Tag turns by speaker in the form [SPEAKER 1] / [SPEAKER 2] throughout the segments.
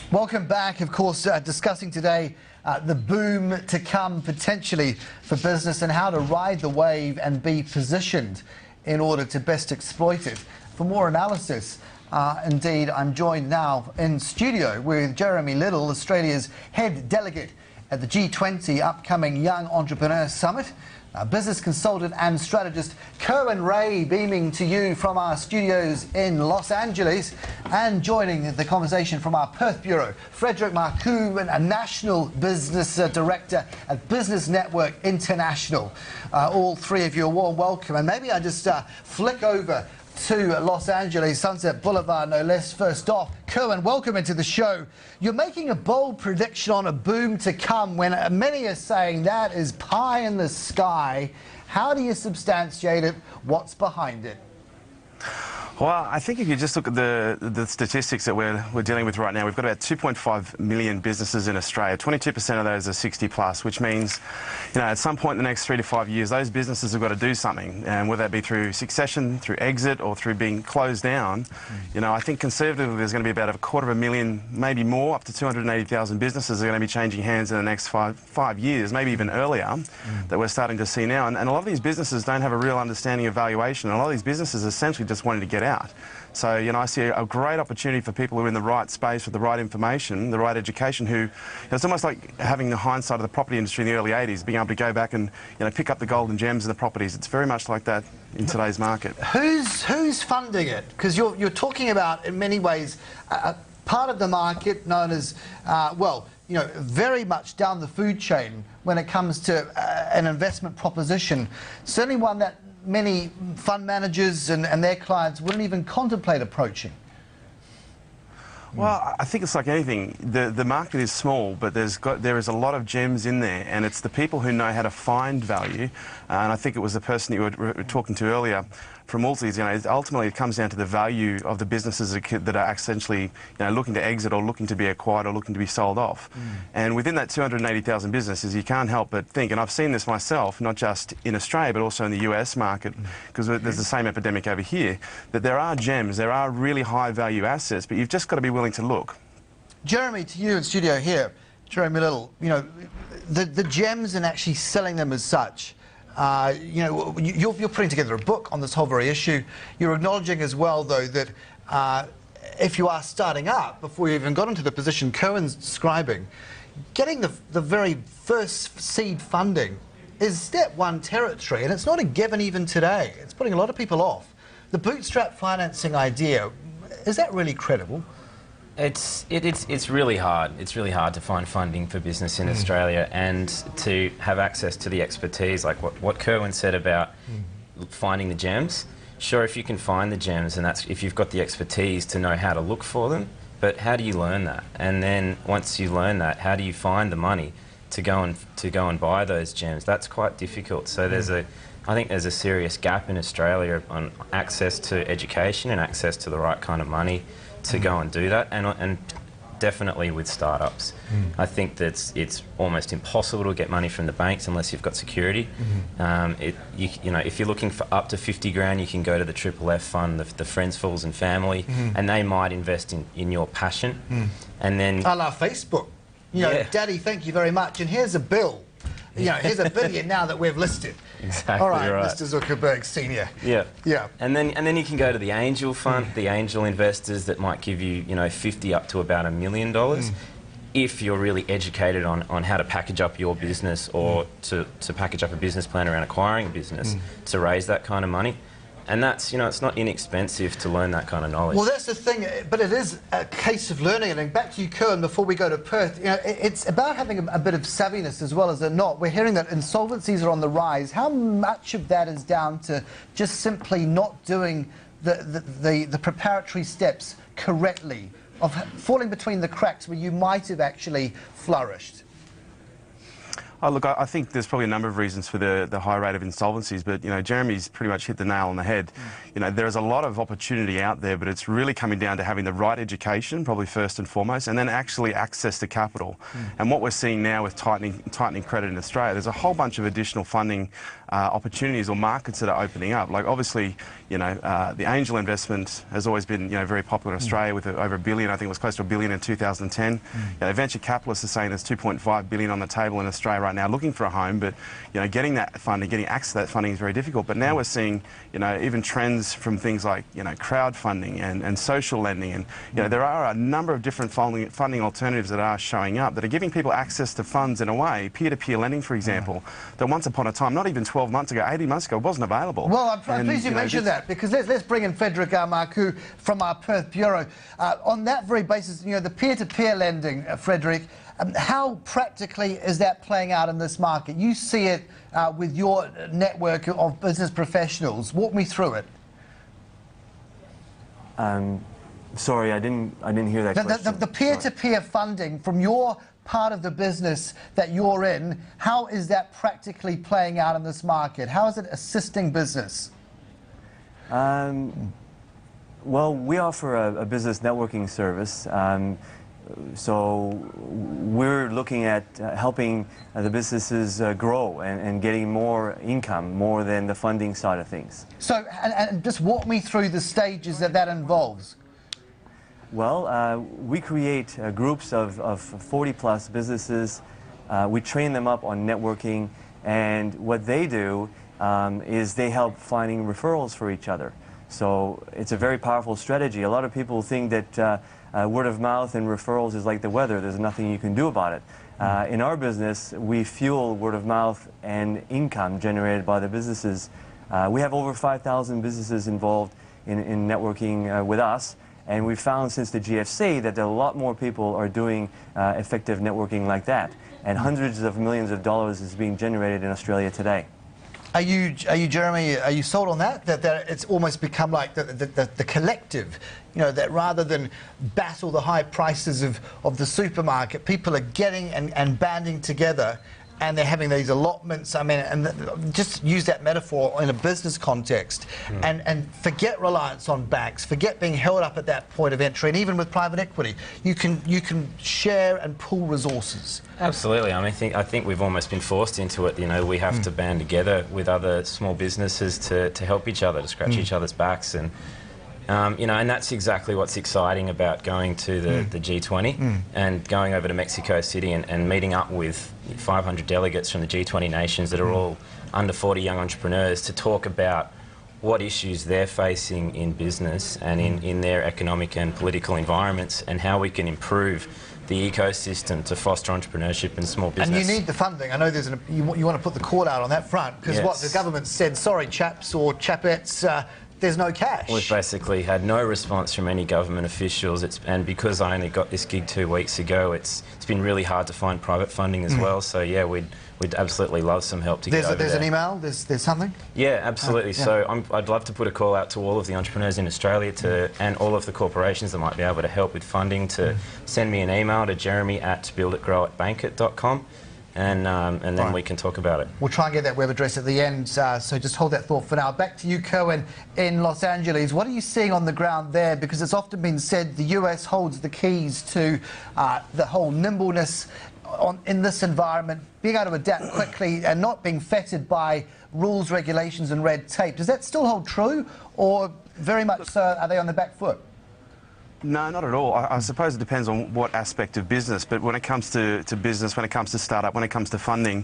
[SPEAKER 1] Welcome back. Of course, discussing today the boom to come potentially for business and how to ride the wave and be positioned in order to best exploit it. For more analysis, indeed, I'm joined now in studio with Jeremy Liddle, Australia's head delegate at the G20 upcoming Young Entrepreneur Summit. Business consultant and strategist Kerwin Ray beaming to you from our studios in Los Angeles, and joining the conversation from our Perth bureau, Frederick Marcoux, a national business director at Business Network International. All three of you, a warm welcome. And maybe I just flick over to Los Angeles, Sunset Boulevard, no less. First off, Kerwin, welcome into the show. You're making a bold prediction on a boom to come when many are saying that is pie in the sky. How do you substantiate it? What's behind it?
[SPEAKER 2] Well, I think if you just look at the statistics that we're dealing with right now, we've got about 2.5 million businesses in Australia. 22% of those are 60 plus, which means, you know, at some point in the next 3 to 5 years, those businesses have got to do something, and whether that be through succession, through exit, or through being closed down. You know, I think conservatively there's going to be about 250,000, maybe more, up to 280,000 businesses are going to be changing hands in the next five years, maybe even earlier, that we're starting to see now. And a lot of these businesses don't have a real understanding of valuation. A lot of these businesses essentially just wanting to get out. So, you know, I see a great opportunity for people who are in the right space with the right information, the right education, who, you know, it's almost like having the hindsight of the property industry in the early 80s, being able to go back and, you know, pick up the golden gems in the properties. It's very much like that in today's market.
[SPEAKER 1] Who's funding it? Because you're talking about, in many ways, a part of the market known as, well, you know, very much down the food chain when it comes to an investment proposition. Certainly one that many fund managers and their clients wouldn't even contemplate approaching.
[SPEAKER 2] Well, I think it's like anything. The market is small, but there is a lot of gems in there, and it's the people who know how to find value. And I think it was the person you were talking to earlier from Woolsey's. You know, ultimately it comes down to the value of the businesses that are essentially, you know, looking to exit or looking to be acquired or looking to be sold off. And within that 280,000 businesses, you can't help but think, and I've seen this myself, not just in Australia but also in the US market, because there's the same epidemic over here, that there are gems, there are really high value assets, but you've just got to be willing to look.
[SPEAKER 1] Jeremy, to you in studio here, Jeremy Liddle, you know, the gems and actually selling them as such. You know, you're putting together a book on this whole very issue. You're acknowledging as well, though, that if you are starting up, before you even got into the position Kerwin's describing, getting the very first seed funding is step one territory, and it's not a given even today. It's putting a lot of people off. The bootstrap financing idea, is that really credible?
[SPEAKER 3] It's really hard. It's really hard to find funding for business in Australia, and to have access to the expertise, like what Kerwin said about finding the gems. Sure, if you can find the gems, and that's if you've got the expertise to know how to look for them, but how do you learn that? And then once you learn that, how do you find the money to go and buy those gems? That's quite difficult. So I think there's a serious gap in Australia on access to education and access to the right kind of money to go and do that, and definitely with startups. I think that it's almost impossible to get money from the banks unless you've got security. You know, if you're looking for up to 50 grand, you can go to the Triple F fund, the Friends, Fools and Family, and they might invest in your passion. And then
[SPEAKER 1] I love Facebook. You know, Daddy, thank you very much, and here's a bill. You know, here's $1 billion now that we've listed.
[SPEAKER 3] Exactly.
[SPEAKER 1] All right, Mr. Zuckerberg Senior.
[SPEAKER 3] Yeah.
[SPEAKER 1] Yeah.
[SPEAKER 3] And then you can go to the angel fund, the angel investors that might give you, you know, 50 up to about $1 million, if you're really educated on how to package up your business, or to package up a business plan around acquiring a business to raise that kind of money. And that's, you know, it's not inexpensive to learn that kind of knowledge.
[SPEAKER 1] Well, that's the thing, but it is a case of learning. And back to you, Kerwin, before we go to Perth, you know, it's about having a bit of savviness as well as it not. We're hearing that insolvencies are on the rise. How much of that is down to just simply not doing the preparatory steps correctly, of falling between the cracks where you might have actually flourished?
[SPEAKER 2] Oh, look, I think there's probably a number of reasons for the high rate of insolvencies, but, you know, Jeremy's pretty much hit the nail on the head. You know, there's a lot of opportunity out there, but it's really coming down to having the right education, probably first and foremost, and then actually access to capital. And what we're seeing now with tightening credit in Australia, there's a whole bunch of additional funding opportunities or markets that are opening up. Like, obviously, you know, the angel investment has always been, you know, very popular in Australia with over $1 billion. I think it was close to $1 billion in 2010. You know, venture capitalists are saying there's $2.5 billion on the table in Australia right now looking for a home, but, you know, getting that funding, getting access to that funding is very difficult. But now we're seeing, you know, even trends from things like, you know, crowdfunding and social lending, and, you know, there are a number of different funding alternatives that are showing up that are giving people access to funds in a way, peer-to-peer lending, for example, that once upon a time, not even 12 months ago, 18 months ago, wasn't available.
[SPEAKER 1] Well, I'm pleased you mentioned that, because let's bring in Frederick Marcoux from our Perth Bureau. On that very basis, you know, the peer-to-peer lending, Frederick, how practically is that playing out in this market? You see it with your network of business professionals. Walk me through it.
[SPEAKER 4] Sorry, I didn't hear that question.
[SPEAKER 1] The peer-to-peer funding from your part of the business that you're in, how is that practically playing out in this market? How is it assisting business?
[SPEAKER 4] Well, we offer a business networking service. So we're looking at helping the businesses grow and getting more income, more than the funding side of things.
[SPEAKER 1] So, and just walk me through the stages that involves.
[SPEAKER 4] Well, we create groups of 40-plus businesses. We train them up on networking, and what they do is they help finding referrals for each other. So it's a very powerful strategy. A lot of people think that word of mouth and referrals is like the weather. There's nothing you can do about it. In our business, we fuel word of mouth and income generated by the businesses. We have over 5,000 businesses involved in networking with us. And we've found since the GFC that a lot more people are doing effective networking like that. And hundreds of millions of dollars is being generated in Australia today.
[SPEAKER 1] Are you, Jeremy, are you sold on that? That it's almost become like the collective, you know, that rather than battle the high prices of the supermarket, people are getting and banding together, and they're having these allotments, I mean, and just use that metaphor in a business context, and forget reliance on banks, forget being held up at that point of entry, and even with private equity, you can share and pool resources.
[SPEAKER 3] Absolutely. I mean, I think we've almost been forced into it. You know, we have to band together with other small businesses to help each other, to scratch each other's backs, and you know, and that's exactly what's exciting about going to the G20 and going over to Mexico City and meeting up with 500 delegates from the G20 nations that are all under 40 young entrepreneurs to talk about what issues they're facing in business and in their economic and political environments, and how we can improve the ecosystem to foster entrepreneurship and small business.
[SPEAKER 1] And you need the funding. I know there's you want to put the call out on that front, because what the government said, sorry chaps or chapettes, there's no cash.
[SPEAKER 3] We've basically had no response from any government officials, and because I only got this gig 2 weeks ago, it's been really hard to find private funding as well. So yeah, we'd absolutely love some help to get over
[SPEAKER 1] There's
[SPEAKER 3] there.
[SPEAKER 1] an email, there's something?
[SPEAKER 3] Yeah, absolutely. So I'd love to put a call out to all of the entrepreneurs in Australia and all of the corporations that might be able to help with funding to send me an email to jeremy@builditgrowitbankit.com. And then we can talk about it.
[SPEAKER 1] We'll try and get that web address at the end, so just hold that thought for now. Back to you, Kerwin, in Los Angeles. What are you seeing on the ground there? Because it's often been said the US holds the keys to the whole nimbleness in this environment, being able to adapt quickly and not being fettered by rules, regulations and red tape. Does that still hold true, or very much so are they on the back foot?
[SPEAKER 2] No, not at all. I suppose it depends on what aspect of business, but when it comes to business, when it comes to startup, when it comes to funding,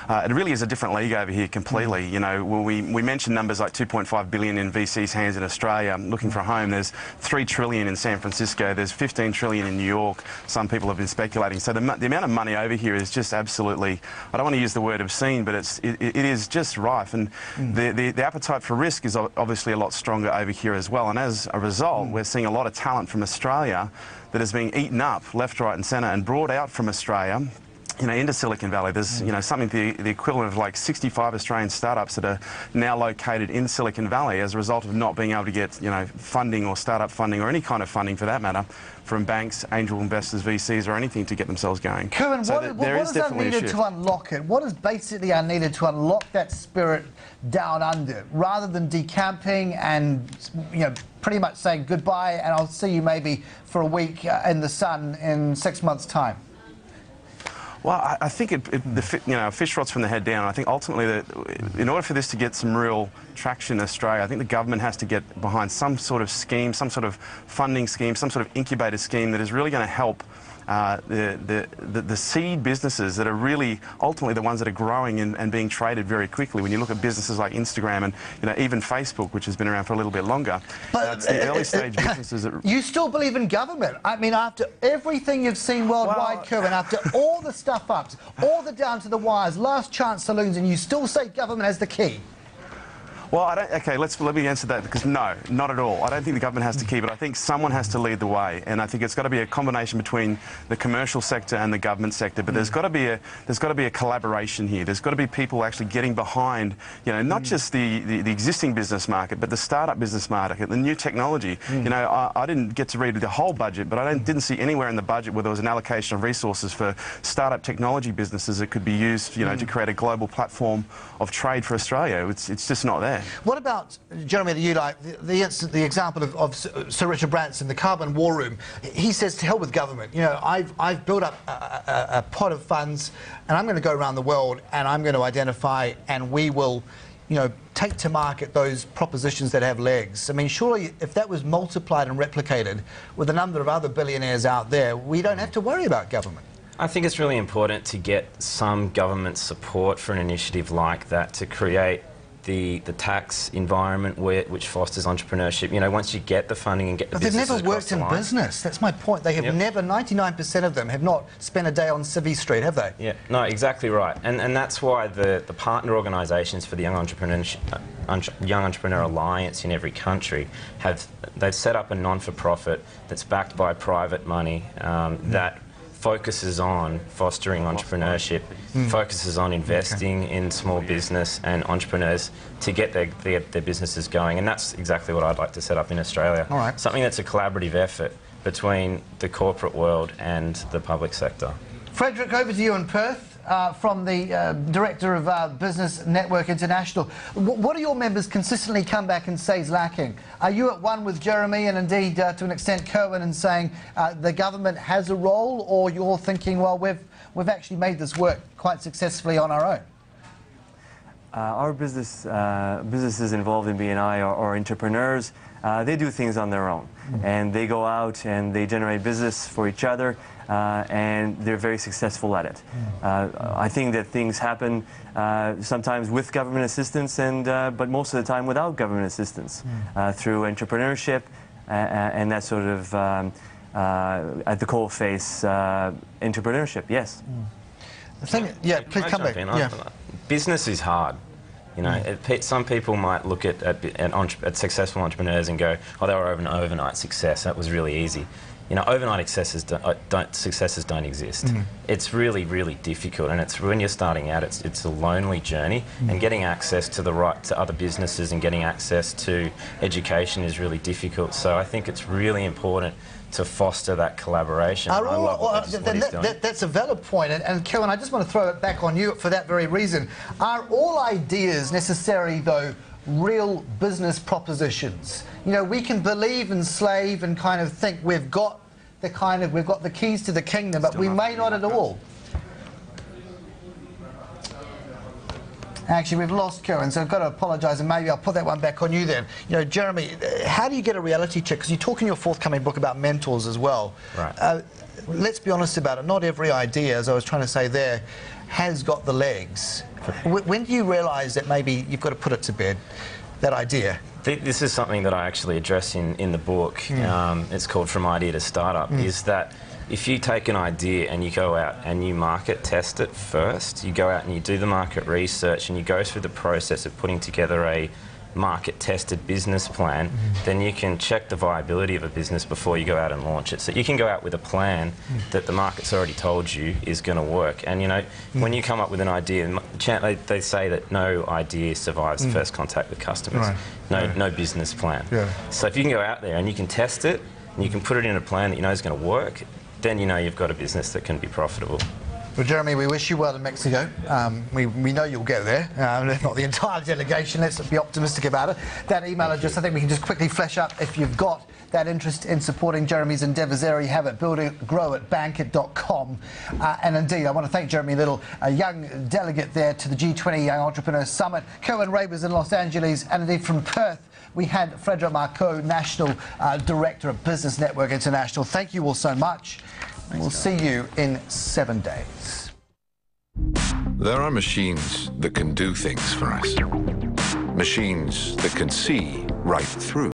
[SPEAKER 2] it really is a different league over here completely. You know, we mentioned numbers like 2.5 billion in VC's hands in Australia looking for a home. There's 3 trillion in San Francisco. There's 15 trillion in New York. Some people have been speculating. So the amount of money over here is just absolutely, I don't want to use the word obscene, but it is just rife. And the appetite for risk is obviously a lot stronger over here as well. And as a result, we're seeing a lot of talent from Australia that is being eaten up left, right and centre and brought out from Australia into Silicon Valley. There's, something the equivalent of like 65 Australian startups that are now located in Silicon Valley as a result of not being able to get, funding or startup funding or any kind of funding for that matter from banks, angel investors, VCs or anything to get themselves going.
[SPEAKER 1] Kerwin,
[SPEAKER 2] So
[SPEAKER 1] what is needed to unlock it? What is basically needed to unlock that spirit down under, rather than decamping and, pretty much saying goodbye and I'll see you maybe for a week in the sun in 6 months' time?
[SPEAKER 2] Well, I think fish rots from the head down. I think ultimately that in order for this to get some real traction in Australia, I think the government has to get behind some sort of scheme, some sort of funding scheme, some sort of incubator scheme that is really going to help the seed businesses that are really ultimately the ones that are growing and being traded very quickly. When you look at businesses like Instagram and even Facebook, which has been around for a little bit longer, it's the early stage businesses that...
[SPEAKER 1] You still believe in government? I mean, after everything you've seen worldwide, Kerwin, after all the stuff-ups, all the down to the wires, last chance saloons, and you still say government has the key?
[SPEAKER 2] Well, okay, let me answer that, because no, not at all. I don't think the government has to keep it. I think someone has to lead the way, and I think it's got to be a combination between the commercial sector and the government sector. But there's got to be a collaboration here. There's got to be people actually getting behind, not just the existing business market, but the startup business market, the new technology. I didn't get to read the whole budget, but I didn't see anywhere in the budget where there was an allocation of resources for startup technology businesses that could be used, to create a global platform of trade for Australia. It's just not there.
[SPEAKER 1] What about, Jeremy, you like the example of Sir Richard Branson, the carbon war room? He says, to hell with government. I've built up a pot of funds and I'm going to go around the world and I'm going to identify and we will, take to market those propositions that have legs. I mean, surely if that was multiplied and replicated with a number of other billionaires out there, we don't have to worry about government.
[SPEAKER 3] I think it's really important to get some government support for an initiative like that to create the tax environment which fosters entrepreneurship. Once you get the funding and get the
[SPEAKER 1] But they've
[SPEAKER 3] businesses
[SPEAKER 1] never worked in business. That's my point. They have never, 99% of them have not spent a day on Civvy Street, have they?
[SPEAKER 3] Yeah, no, exactly right. And that's why the partner organisations for the Young Entrepreneur Alliance in every country they've set up a non-for-profit that's backed by private money that focuses on fostering entrepreneurship, focuses on investing in small business and entrepreneurs to get their businesses going. And that's exactly what I'd like to set up in Australia.
[SPEAKER 1] All right.
[SPEAKER 3] Something that's a collaborative effort between the corporate world and the public sector.
[SPEAKER 1] Frederick, over to you in Perth. From the Director of Business Network International. What do your members consistently come back and say is lacking? Are you at one with Jeremy and indeed to an extent Kerwin in saying the government has a role, or you're thinking, well, we've actually made this work quite successfully on our own?
[SPEAKER 4] Our businesses involved in BNI are entrepreneurs. They do things on their own, and they go out and they generate business for each other. And they're very successful at it. I think that things happen sometimes with government assistance, but most of the time without government assistance, through entrepreneurship and that sort of at the coalface entrepreneurship. Yes.
[SPEAKER 1] The thing, yeah, please come back. Yeah.
[SPEAKER 3] Business is hard. Some people might look at successful entrepreneurs and go, "Oh, they were an overnight success. That was really easy." Overnight successes don't exist. It's really, really difficult, and it's when you're starting out, it's a lonely journey, and getting access to other businesses and getting access to education is really difficult. So I think it's really important to foster that collaboration.
[SPEAKER 1] That's a valid point, and Kerwin, I just want to throw it back on you for that very reason. Are all ideas necessary, though, real business propositions? We can believe and slave and kind of think we've got the keys to the kingdom, but we may not at all. Actually, we've lost Kerwin, so I've got to apologise, and maybe I'll put that one back on you then. Jeremy, how do you get a reality check? Because you talk in your forthcoming book about mentors as well.
[SPEAKER 3] Right.
[SPEAKER 1] Let's be honest about it. Not every idea, as I was trying to say there, has got the legs. When do you realise that maybe you've got to put it to bed, that idea?
[SPEAKER 3] This is something that I actually address in the book. It's called From Idea to Startup, is that if you take an idea and you go out and you market test it first, you go out and you do the market research and you go through the process of putting together a market-tested business plan, then you can check the viability of a business before you go out and launch it. So you can go out with a plan that the market's already told you is going to work. And, you know, when you come up with an idea, they say that no idea survives first contact with customers. No business plan. So if you can go out there and you can test it, and you can put it in a plan that you know is going to work, then you know you've got a business that can be profitable.
[SPEAKER 1] Well, Jeremy, we wish you well in Mexico. We know you'll get there, if not the entire delegation. Let's be optimistic about it. That email address, I think we can just quickly flesh up. If you've got that interest in supporting Jeremy's endeavours there, you have it, builditgrow@bankit.com. And indeed, I want to thank Jeremy Liddle, a young delegate there to the G20 Young Entrepreneur Summit. Cohen Ray was in Los Angeles, and indeed from Perth, we had Frederic Marceau, National Director of Business Network International. Thank you all so much. And we'll see you in 7 days.
[SPEAKER 5] There are machines that can do things for us. Machines that can see right through